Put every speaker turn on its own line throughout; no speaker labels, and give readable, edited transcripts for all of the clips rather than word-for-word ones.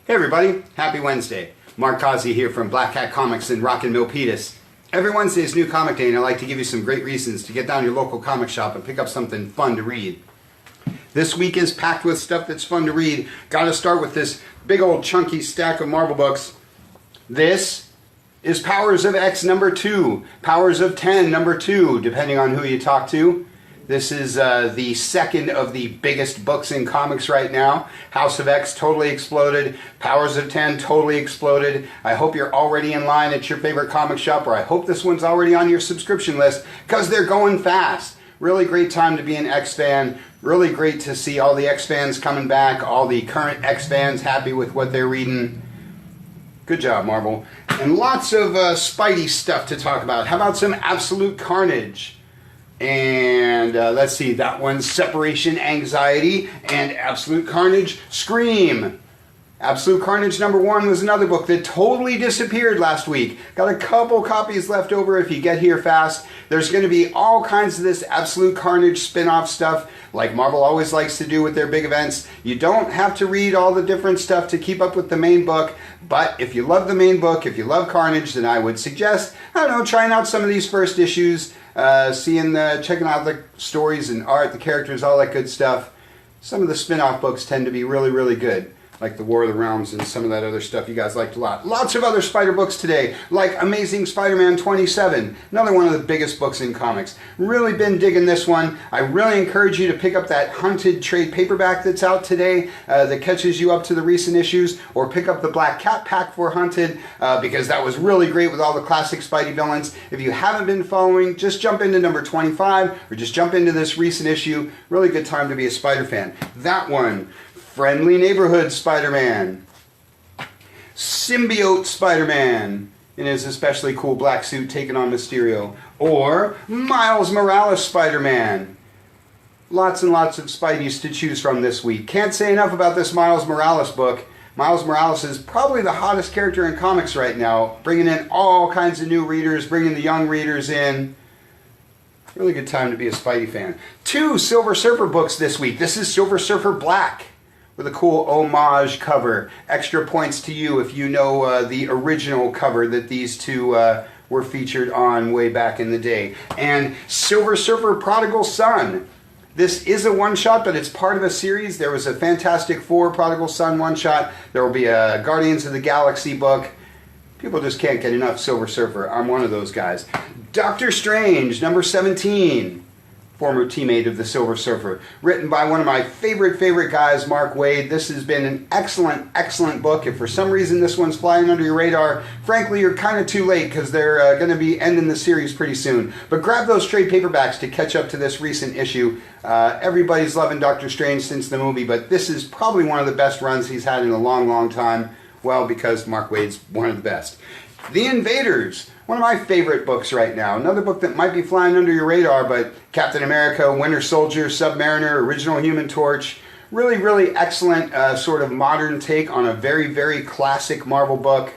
Hey everybody, happy Wednesday. Mark Causey here from Black Cat Comics in Rockin' Milpitas. Every Wednesday is New Comic Day and I like to give you some great reasons to get down to your local comic shop and pick up something fun to read. This week is packed with stuff that's fun to read. Gotta start with this big old chunky stack of Marvel books. This is Powers of X number 2, Powers of 10 number 2, depending on who you talk to. This is the second of the biggest books in comics right now. House of X totally exploded. Powers of 10 totally exploded. I hope you're already in line at your favorite comic shop, or I hope this one's already on your subscription list, because they're going fast. Really great time to be an X fan. Really great to see all the X fans coming back, all the current X fans happy with what they're reading. Good job, Marvel. And lots of Spidey stuff to talk about. How about some Absolute Carnage? And let's see, that one's Separation Anxiety and Absolute Carnage Scream. Absolute Carnage number 1 was another book that totally disappeared last week. Got a couple copies left over if you get here fast. There's going to be all kinds of this Absolute Carnage spin-off stuff like Marvel always likes to do with their big events. You don't have to read all the different stuff to keep up with the main book, but if you love the main book, if you love Carnage, then I would suggest, I don't know, trying out some of these first issues, checking out the stories and art, the characters, all that good stuff. Some of the spin-off books tend to be really, really good, like the War of the Realms and some of that other stuff you guys liked a lot. Lots of other Spider books today, like Amazing Spider-Man 27, another one of the biggest books in comics. Really been digging this one. I really encourage you to pick up that Hunted trade paperback that's out today that catches you up to the recent issues, or pick up the Black Cat pack for Hunted because that was really great with all the classic Spidey villains. If you haven't been following, just jump into number 25 or just jump into this recent issue. Really good time to be a Spider fan. That one, Friendly Neighborhood Spider-Man, Symbiote Spider-Man in his especially cool black suit taking on Mysterio, or Miles Morales Spider-Man. Lots and lots of Spideys to choose from this week. Can't say enough about this Miles Morales book. Miles Morales is probably the hottest character in comics right now, bringing in all kinds of new readers, bringing the young readers in. Really good time to be a Spidey fan. 2 Silver Surfer books this week. This is Silver Surfer Black, with a cool homage cover. Extra points to you if you know the original cover that these two were featured on way back in the day. And Silver Surfer Prodigal Son. This is a one-shot, but it's part of a series. There was a Fantastic Four Prodigal Son one-shot. There will be a Guardians of the Galaxy book. People just can't get enough Silver Surfer. I'm one of those guys. Doctor Strange, number 17. Former teammate of the Silver Surfer, written by one of my favorite guys, Mark Waid. This has been an excellent book. If for some reason this one's flying under your radar, frankly, you're kind of too late because they're going to be ending the series pretty soon. But grab those trade paperbacks to catch up to this recent issue. Everybody's loving Doctor Strange since the movie, but this is probably one of the best runs he's had in a long time. Well, because Mark Waid's one of the best. The Invaders, one of my favorite books right now. Another book that might be flying under your radar, but Captain America, Winter Soldier, Submariner, Original Human Torch. Really excellent sort of modern take on a very classic Marvel book.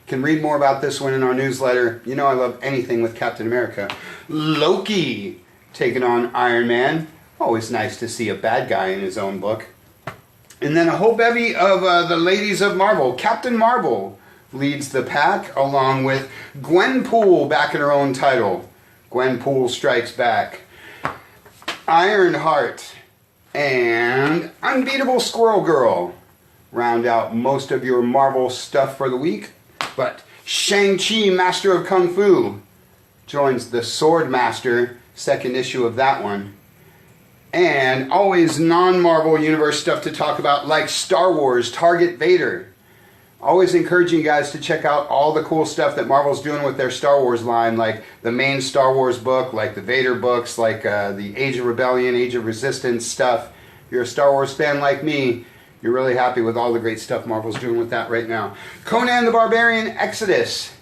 Can read more about this one in our newsletter. You know I love anything with Captain America. Loki, taking on Iron Man. Always nice to see a bad guy in his own book. And then a whole bevy of the ladies of Marvel. Captain Marvel leads the pack, along with Gwenpool back in her own title. Gwenpool Strikes Back. Ironheart and Unbeatable Squirrel Girl round out most of your Marvel stuff for the week. But Shang-Chi, Master of Kung Fu, joins the Sword Master, second issue of that one. And always non-Marvel Universe stuff to talk about, like Star Wars, Target Vader. Always encouraging you guys to check out all the cool stuff that Marvel's doing with their Star Wars line, like the main Star Wars book, like the Vader books, like the Age of Rebellion, Age of Resistance stuff. If you're a Star Wars fan like me, you're really happy with all the great stuff Marvel's doing with that right now. Conan the Barbarian Exodus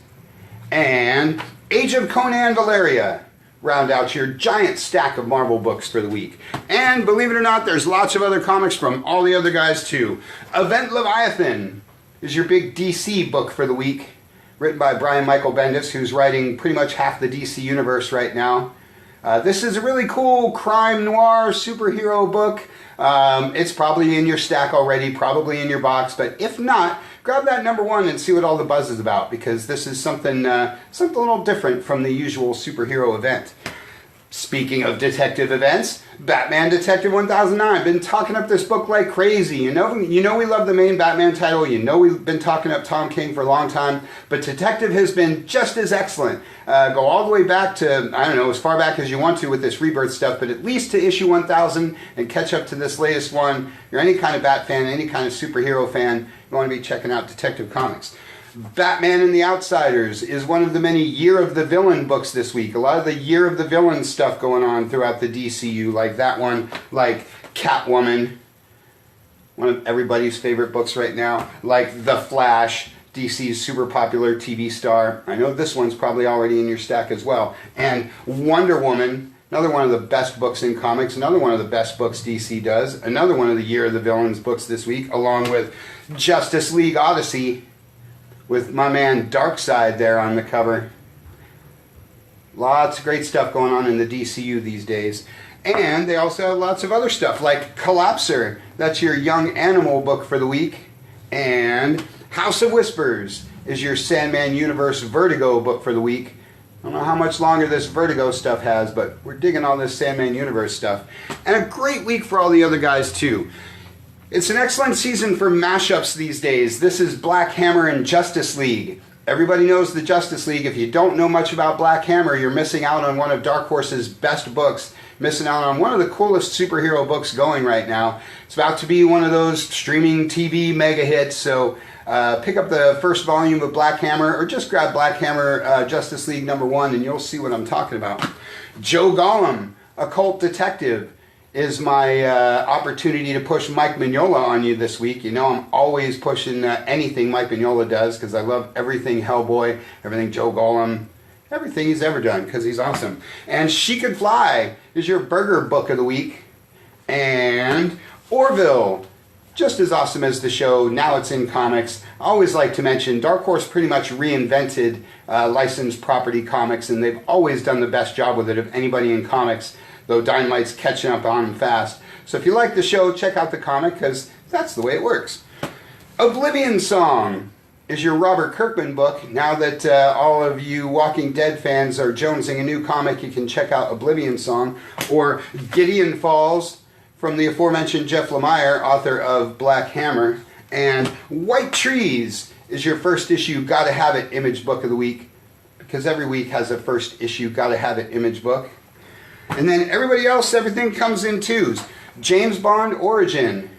and Age of Conan Valeria round out your giant stack of Marvel books for the week. And believe it or not, there's lots of other comics from all the other guys too. Event Leviathan is your big DC book for the week, written by Brian Michael Bendis, who's writing pretty much half the DC universe right now. This is a really cool crime noir superhero book. It's probably in your stack already, probably in your box, but if not, grab that #1 and see what all the buzz is about, because this is something a little different from the usual superhero event. Speaking of detective events, Batman Detective 1009. Been talking up this book like crazy. You know we love the main Batman title. You know we've been talking up Tom King for a long time. But Detective has been just as excellent. Go all the way back to, I don't know, as far back as you want to with this Rebirth stuff, but at least to issue 1000 and catch up to this latest one. If you're any kind of Bat fan, any kind of superhero fan, you want to be checking out Detective Comics. Batman and the Outsiders is one of the many Year of the Villain books this week. A lot of the Year of the Villain stuff going on throughout the DCU, like that one, like Catwoman, one of everybody's favorite books right now, like The Flash, DC's super popular TV star. I know this one's probably already in your stack as well. And Wonder Woman, another one of the best books in comics, another one of the best books DC does, another one of the Year of the Villains books this week, along with Justice League Odyssey, with my man Darkseid there on the cover. Lots of great stuff going on in the DCU these days. And they also have lots of other stuff like Collapser, that's your Young Animal book for the week. And House of Whispers is your Sandman Universe Vertigo book for the week. I don't know how much longer this Vertigo stuff has, but we're digging all this Sandman Universe stuff. And a great week for all the other guys too. It's an excellent season for mashups these days. This is Black Hammer and Justice League. Everybody knows the Justice League. If you don't know much about Black Hammer, you're missing out on one of Dark Horse's best books, missing out on one of the coolest superhero books going right now. It's about to be one of those streaming TV mega hits, so pick up the first volume of Black Hammer, or just grab Black Hammer Justice League #1 and you'll see what I'm talking about. Joe Gollum, Occult Detective, is my opportunity to push Mike Mignola on you this week. You know I'm always pushing anything Mike Mignola does, because I love everything Hellboy, everything Joe Gollum, everything he's ever done, because he's awesome. And She Could Fly is your Burger book of the week. And Orville, just as awesome as the show, now it's in comics. I always like to mention Dark Horse pretty much reinvented licensed property comics, and they've always done the best job with it of anybody in comics, though Dynamite's catching up on them fast. So if you like the show, check out the comic, because that's the way it works. Oblivion Song is your Robert Kirkman book. Now that all of you Walking Dead fans are jonesing a new comic, you can check out Oblivion Song. Or Gideon Falls from the aforementioned Jeff Lemire, author of Black Hammer. And White Trees is your first issue Gotta Have It image book of the week, because every week has a first issue Gotta Have It image book. And then everybody else, everything comes in twos. James Bond Origin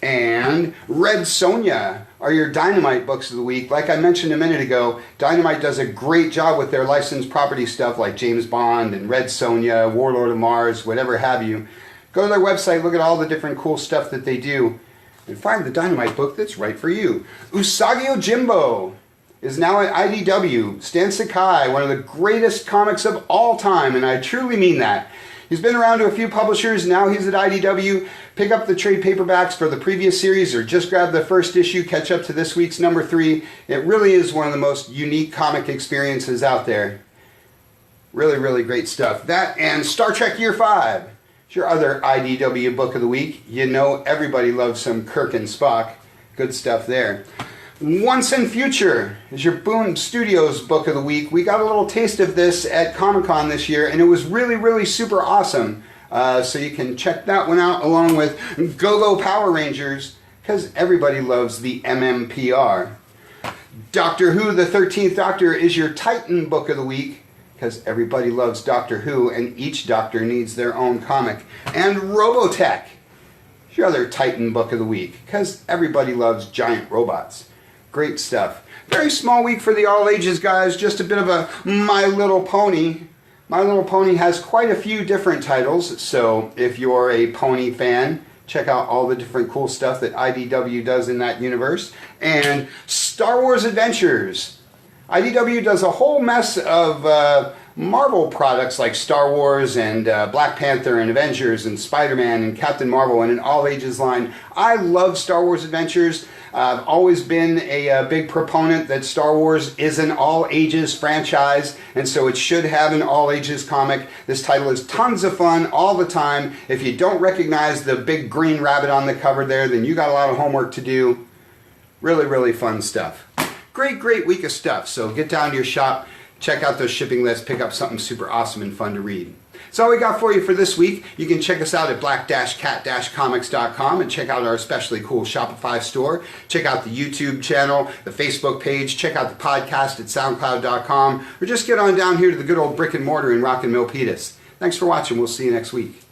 and Red Sonja are your Dynamite books of the week. Like I mentioned a minute ago, Dynamite does a great job with their licensed property stuff like James Bond and Red Sonja, Warlord of Mars, whatever have you. Go to their website, look at all the different cool stuff that they do, and find the Dynamite book that's right for you. Usagi Yojimbo is now at IDW. Stan Sakai, one of the greatest comics of all time, and I truly mean that. He's been around to a few publishers, now he's at IDW. Pick up the trade paperbacks for the previous series, or just grab the first issue, catch up to this week's #3. It really is one of the most unique comic experiences out there. Really, really great stuff. That and Star Trek Year 5 is your other IDW book of the week. You know everybody loves some Kirk and Spock. Good stuff there. Once and Future is your Boom Studios book of the week. We got a little taste of this at Comic-Con this year, and it was really, really super awesome. So you can check that one out along with Go-Go Power Rangers, because everybody loves the MMPR. Doctor Who, the 13th Doctor, is your Titan book of the week, because everybody loves Doctor Who, and each Doctor needs their own comic. And Robotech is your other Titan book of the week, because everybody loves giant robots. Great stuff. Very small week for the all ages guys, just a bit of a My Little Pony. My Little Pony has quite a few different titles, so if you're a pony fan, check out all the different cool stuff that IDW does in that universe. And Star Wars Adventures. IDW does a whole mess of Marvel products like Star Wars and Black Panther and Avengers and Spider-Man and Captain Marvel and an all-ages line. I love Star Wars adventures. I've always been a big proponent that Star Wars is an all-ages franchise, and so it should have an all-ages comic. This title is tons of fun all the time. If you don't recognize the big green rabbit on the cover there, then you got a lot of homework to do. Really, really fun stuff. Great week of stuff. So get down to your shop, check out those shipping lists, pick up something super awesome and fun to read. That's all we got for you for this week. You can check us out at black-cat-comics.com and check out our especially cool Shopify store. Check out the YouTube channel, the Facebook page, check out the podcast at soundcloud.com, or just get on down here to the good old brick and mortar in Rock and Milpitas. Thanks for watching. We'll see you next week.